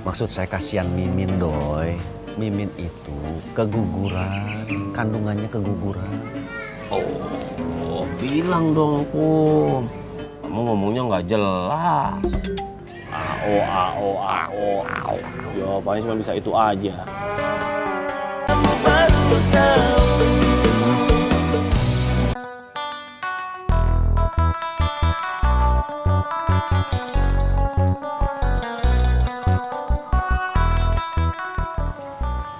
Maksud saya kasihan Mimin, Doi. Mimin itu keguguran, kandungannya keguguran. Oh, bilang dong, Kum. Kamu ngomongnya nggak jelas. AO. Jawabannya cuma bisa itu aja.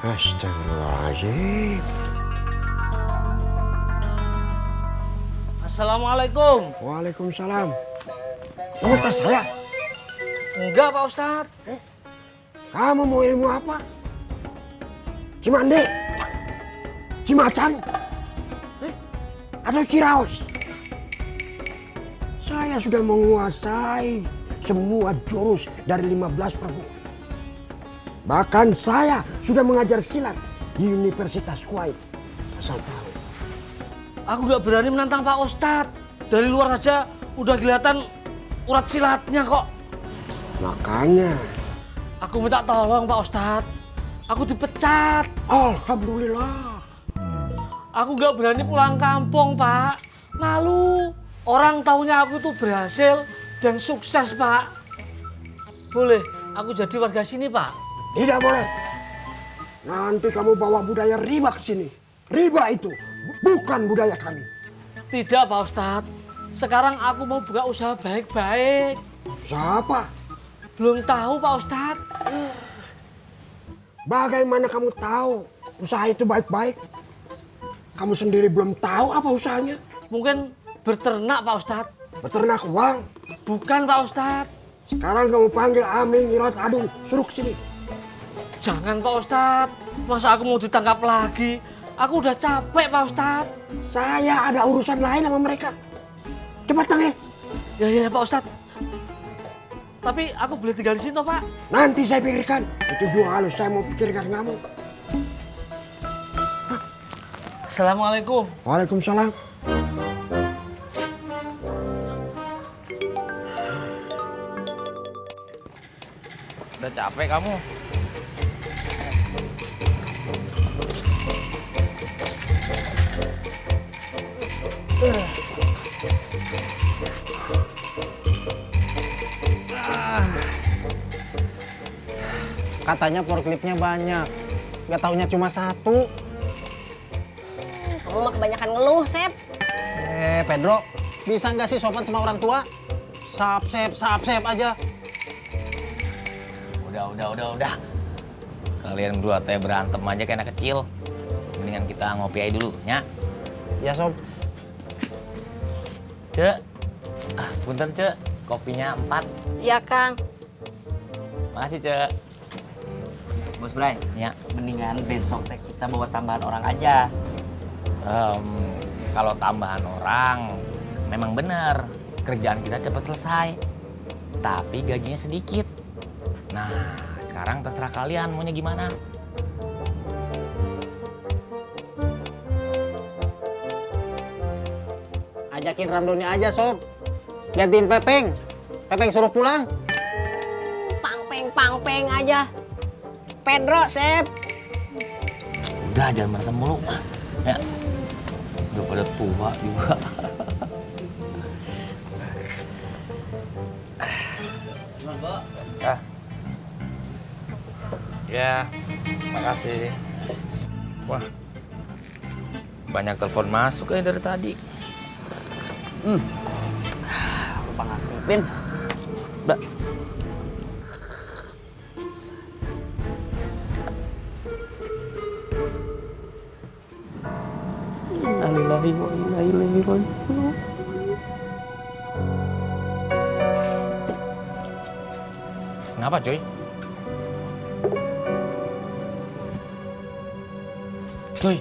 Astagfirullahaladzim. Assalamualaikum. Waalaikumsalam. Kamu tes saya? Enggak, Pak Ustadz. Kamu mau ilmu apa? Cimande? Cimacan? Atau Ciraos? Saya sudah menguasai semua jurus dari 15 perguruan. Bahkan saya sudah mengajar silat di Universitas Kuwait. Asal tahu. Aku nggak berani menantang Pak Ustadz. Dari luar saja udah kelihatan urat silatnya kok. Makanya. Aku minta tolong Pak Ustadz. Aku dipecat. Alhamdulillah. Aku nggak berani pulang kampung, Pak. Malu. Orang taunya aku tuh berhasil dan sukses, Pak. Boleh aku jadi warga sini, Pak? Tidak boleh. Nanti kamu bawa budaya riba ke sini. Riba itu bukan budaya kami. Tidak, Pak Ustadz. Sekarang aku mau buka usaha baik-baik. Siapa? Belum tahu, Pak Ustadz. Bagaimana kamu tahu usaha itu baik-baik? Kamu sendiri belum tahu apa usahanya? Mungkin berternak, Pak Ustadz. Beternak uang. Bukan, Pak Ustadz. Sekarang kamu panggil Amin, Irot, Adung. Suruh ke sini. Jangan, Pak Ustadz. Masa aku mau ditangkap lagi? Aku udah capek, Pak Ustadz. Saya ada urusan lain sama mereka. Cepat panggil. Ya, Pak Ustadz. Tapi aku boleh tinggal di sini, toh, Pak? Nanti saya pikirkan. Itu juga halus saya mau pikirkan kamu. Assalamualaikum. Waalaikumsalam. Udah capek kamu. Katanya forkliftnya banyak, nggak taunya cuma satu. Kamu mah kebanyakan ngeluh, Sep. Pedro, bisa nggak sih sopan sama orang tua? Sap-sep aja. Udah. Kalian berdua teh berantem aja kayak anak kecil. Mendingan kita ngopi aja dulu, nya. Ya, Sob. Cek. Punten, Cek. Kopinya 4. Ya, Kang. Makasih, Cek. Bos Bray, Ya. mendingan besok teh kita bawa tambahan orang aja. Kalau tambahan orang, memang benar kerjaan kita cepat selesai. Tapi gajinya sedikit. Nah, sekarang terserah kalian maunya gimana. Ajakin Ramdoni aja, Sob. Gantiin Pepeng. Pepeng suruh pulang. Pangpeng aja. Pedro, Sep. Udah, jangan berantem mulu. Ya. Udah pada tua juga. Ya, makasih. Wah, banyak telepon masuk ya dari tadi. Lupa ngaktifin. Mbak. Innalillahi wa inna ilaihi raji'un. Kenapa, coy? Coy,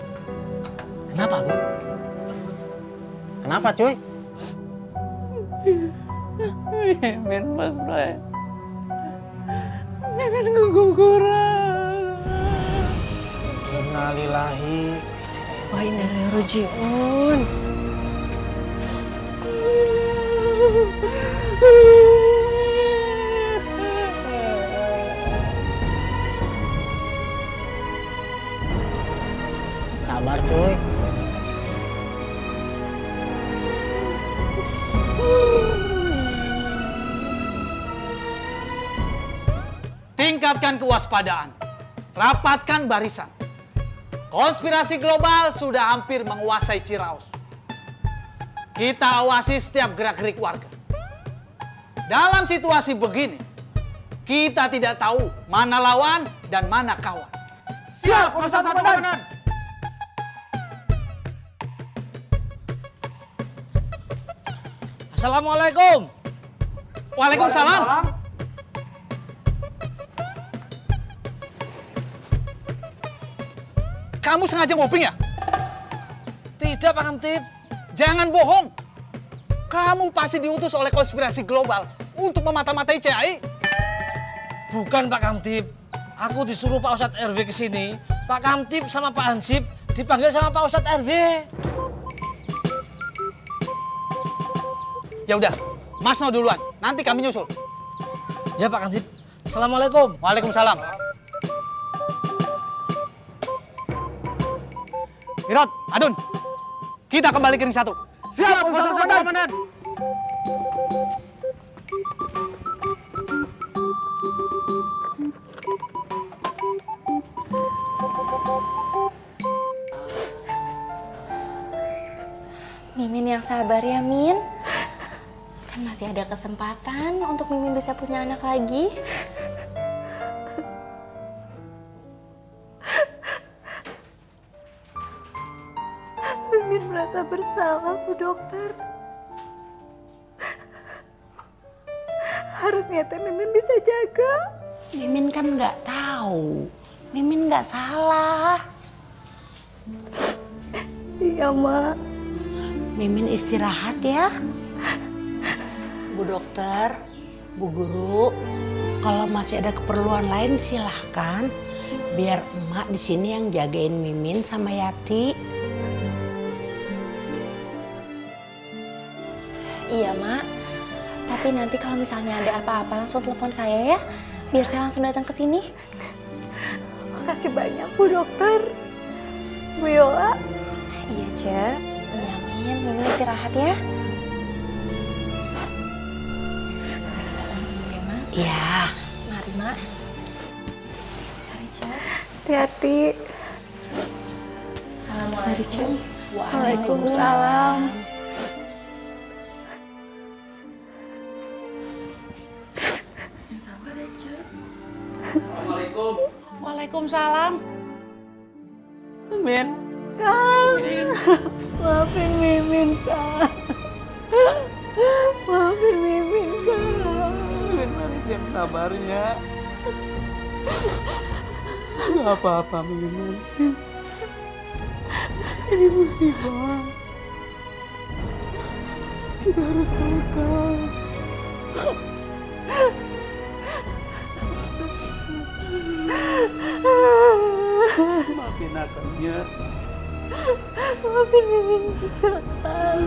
kenapa tuh? Kenapa, cuy? Mimin, Mas Bray. Mimin keguguran. Innalillahi. Wa inna ilaihi raji'un. Sabar cuy. Tingkatkan kewaspadaan. Rapatkan barisan. Konspirasi global sudah hampir menguasai Ciraos. Kita awasi setiap gerak-gerik warga. Dalam situasi begini, kita tidak tahu mana lawan dan mana kawan. Siap, Komandan. Assalamualaikum. Waalaikumsalam. Kamu sengaja ngoping ya? Tidak, Pak Kamtib. Jangan bohong. Kamu pasti diutus oleh konspirasi global untuk memata-matai CAI. Bukan, Pak Kamtib. Aku disuruh Pak Ustadz RW ke sini. Pak Kamtib sama Pak Hansip dipanggil sama Pak Ustadz RW. Ya udah, Mas no duluan. Nanti kami nyusul. Ya, Pak Kamtib. Assalamualaikum. Waalaikumsalam. Irot, Adun, kita kembali ke ring 1. Siap, Komandan. Mimin yang sabar ya, Min. Kan masih ada kesempatan untuk Mimin bisa punya anak lagi. Mimin merasa bersalah, Bu Dokter. Harusnya teh Mimin bisa jaga. Mimin kan nggak tahu. Mimin nggak salah. Iya, Mak. Mimin istirahat ya. Bu dokter, Bu guru, kalau masih ada keperluan lain silahkan. Biar emak di sini yang jagain Mimin sama Yati. Iya, Mak. Tapi nanti kalau misalnya ada apa-apa langsung telepon saya ya. Biar saya langsung datang ke sini. Makasih banyak, Bu Dokter. Bu Yola. Iya, Cek. Iya, Min. Mimin istirahat ya. Ya. Mari, Mak. Mari, Cek. Hati-hati. Assalamualaikum. Waalaikumsalam. Assalamualaikum. Waalaikumsalam. Min. Maafin Mimin, Kak. Maafin Mimin, Kak. Min manis yang sabarnya. Gak apa-apa, Min manis. Ini musibah. Kita harus tawakal. Maafin akannya. Maafin Mimin juga, Kak.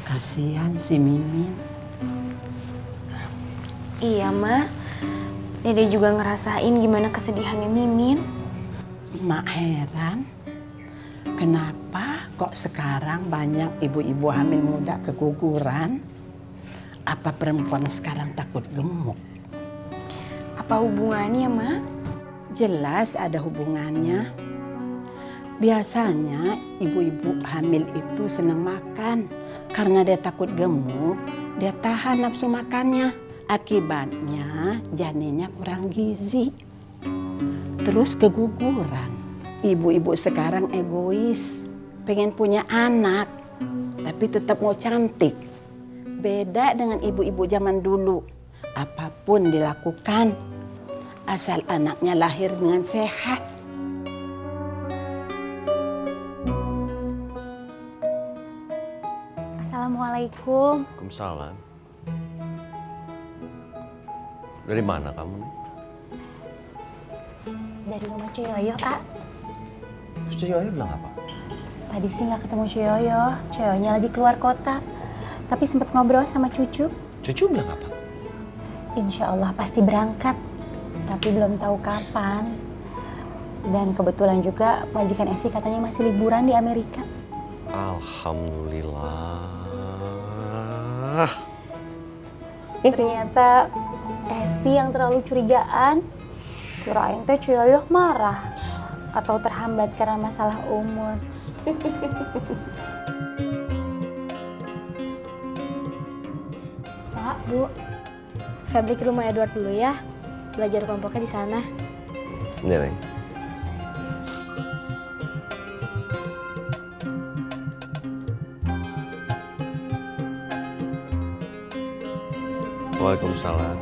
Kasihan si Mimin. Iya, Mak. Dede juga ngerasain gimana kesedihannya Mimin. Mak heran, kenapa kok sekarang banyak ibu-ibu hamil muda keguguran? Apa perempuan sekarang takut gemuk? Apa hubungannya, Mak? Jelas ada hubungannya. Biasanya ibu-ibu hamil itu senang makan. Karena dia takut gemuk, dia tahan nafsu makannya. Akibatnya janinnya kurang gizi. Terus keguguran. Ibu-ibu sekarang egois, pengen punya anak, tapi tetap mau cantik. Beda dengan ibu-ibu zaman dulu. Apapun dilakukan, asal anaknya lahir dengan sehat. Assalamualaikum. Waalaikumsalam. Dari mana kamu nih? dari rumah Ciyoyo, A. Terus Ciyoyo bilang apa? Tadi sih nggak ketemu Ciyoyo. Ciyoyonya lagi keluar kota. Tapi sempat ngobrol sama cucu. Cucu bilang apa? Insya Allah pasti berangkat. Tapi belum tahu kapan. Dan kebetulan juga majikan Esi katanya masih liburan di Amerika. Alhamdulillah. Ternyata Esi yang terlalu curigaan. Kirain teh Ciyoyo marah. Atau terhambat karena masalah umur. Pak, Bu. Febri ke rumah Edward dulu ya. Belajar kelompoknya di sana. Iya, Neng. Waalaikumsalam.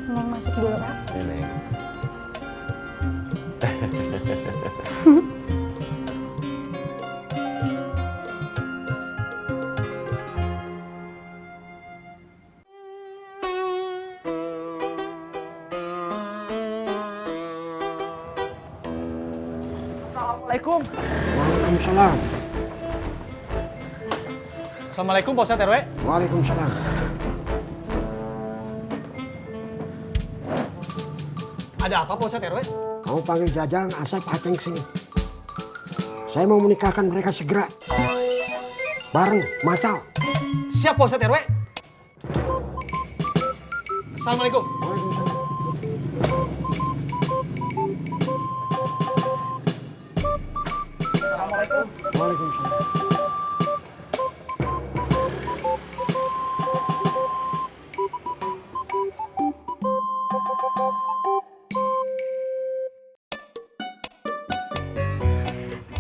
Neng masuk dulu, Pak. Iya, Neng. Assalamualaikum. Waalaikumsalam. Assalamualaikum Pak Ustadz RW. Waalaikumsalam. Ada apa Pak Ustadz RW? Kamu panggil Jajang, Asep, Aceng sini. Saya mau menikahkan mereka segera. Bareng, Masal. Siap Pak Ustadz RW. Assalamualaikum. Waalaikumsalam. Assalamualaikum. Waalaikumsalam.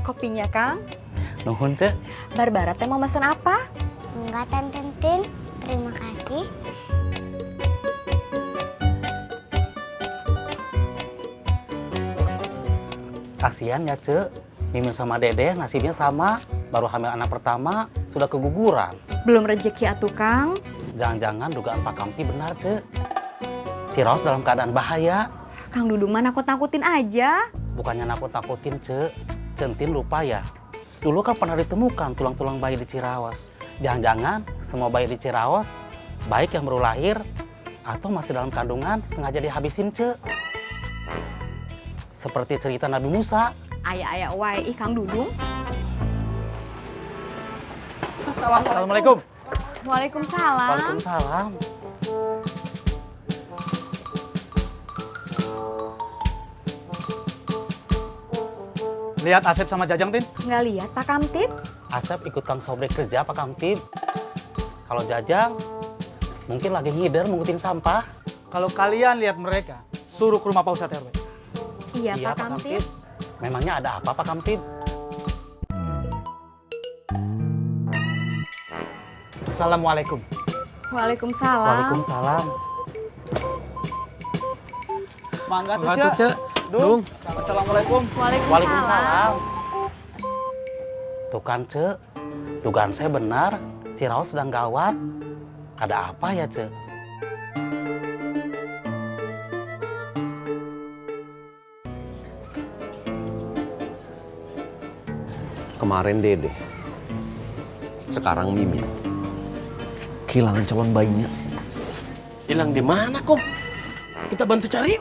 Kopinya, Kang. Nuhun, Cek. Barbara teh mau mesen apa? Enggak, Tante Tin. Terima kasih. Kasihan ya, Cek. Mimin sama Dede nasibnya sama. Baru hamil anak pertama, sudah keguguran. Belum rezeki atuh, Kang. Jangan-jangan dugaan Pak Kamti benar, Cek. Ciraos dalam keadaan bahaya. Kang Dudung mah nakut-nakutin aja. Bukannya nakut-nakutin, Cek. Centin lupa ya. Dulu kan pernah ditemukan tulang-tulang bayi di Ciraos. Jangan-jangan semua bayi di Ciraos, baik yang baru lahir, atau masih dalam kandungan sengaja dihabisin, Cek. Seperti cerita Nabi Musa. Aya-aya wae ih Kang Dudung. Assalamualaikum. Waalaikumsalam. Waalaikumsalam. Lihat Asep sama Jajang Tin. Nggak lihat Pak Kamtib? Asep ikut Kang Sobri kerja Pak Kamtib. Kalau Jajang, mungkin lagi ngider mengutin sampah. Kalau kalian lihat mereka, suruh ke rumah Pak Ustadz RW. Iya, Pak Kamtib. Memangnya ada apa Pak Kamtib? Assalamualaikum. Waalaikumsalam. Waalaikumsalam. Mangga tuh, Mangga tuh, Cek. Cek. Dung. Assalamualaikum. Waalaikumsalam. Tuh kan, Cek. Dugaan saya benar. Ciraos sedang gawat. Ada apa ya, Cek? Kemarin Dede, sekarang Mimin. Kehilangan calon bayinya. Hilang di mana, Kom? Kita bantu cari.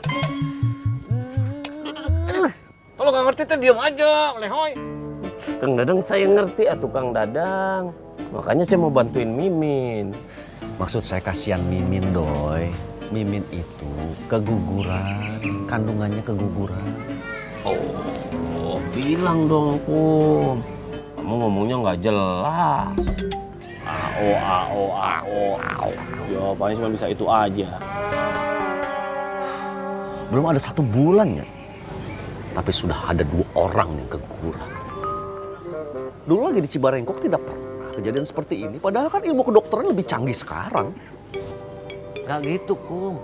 Kalau nggak ngerti tuh diam aja, lehoy. Kang Dadang saya ngerti atuh Kang Dadang. Makanya saya mau bantuin Mimin. Maksud saya kasihan Mimin, Doi. Mimin itu keguguran, kandungannya keguguran. Oh, bilang dong, Kum. Kamu ngomongnya nggak jelas. Jawabannya cuma bisa itu aja. Belum ada 1 bulan ya. Tapi sudah ada 2 orang yang keguguran. Dulu lagi di Cibarengkok tidak pernah kejadian seperti ini. Padahal kan ilmu kedokteran lebih canggih sekarang. Gak gitu, Kum.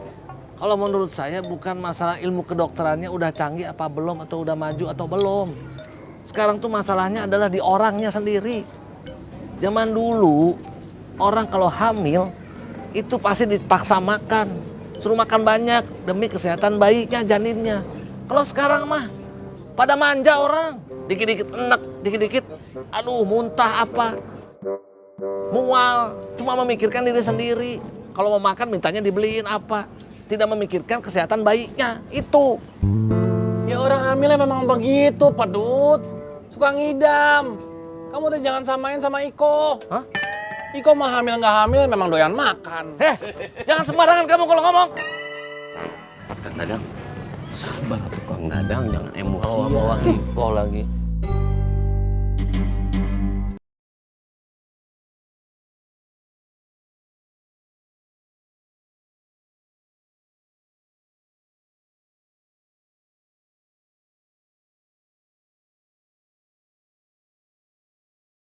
Kalau menurut saya bukan masalah ilmu kedokterannya udah canggih apa belum, atau udah maju atau belum. Sekarang tuh masalahnya adalah di orangnya sendiri. Zaman dulu, orang kalau hamil itu pasti dipaksa makan. suruh makan banyak demi kesehatan bayinya, janinnya. Kalau sekarang mah pada manja orang, dikit-dikit enak, dikit-dikit aduh muntah apa. Mual, cuma memikirkan diri sendiri. Kalau mau makan mintanya dibeliin apa. Tidak memikirkan kesehatan bayinya, itu. Ya orang hamilnya memang begitu, Pedut. Suka ngidam. Kamu tuh jangan samain sama Iko. Hah? Iko mah hamil nggak hamil memang doyan makan. Jangan sembarangan kamu kalau ngomong. Kang Dadang, sabar tuh Kang Dadang, jangan emosi. Bawa Iko lagi.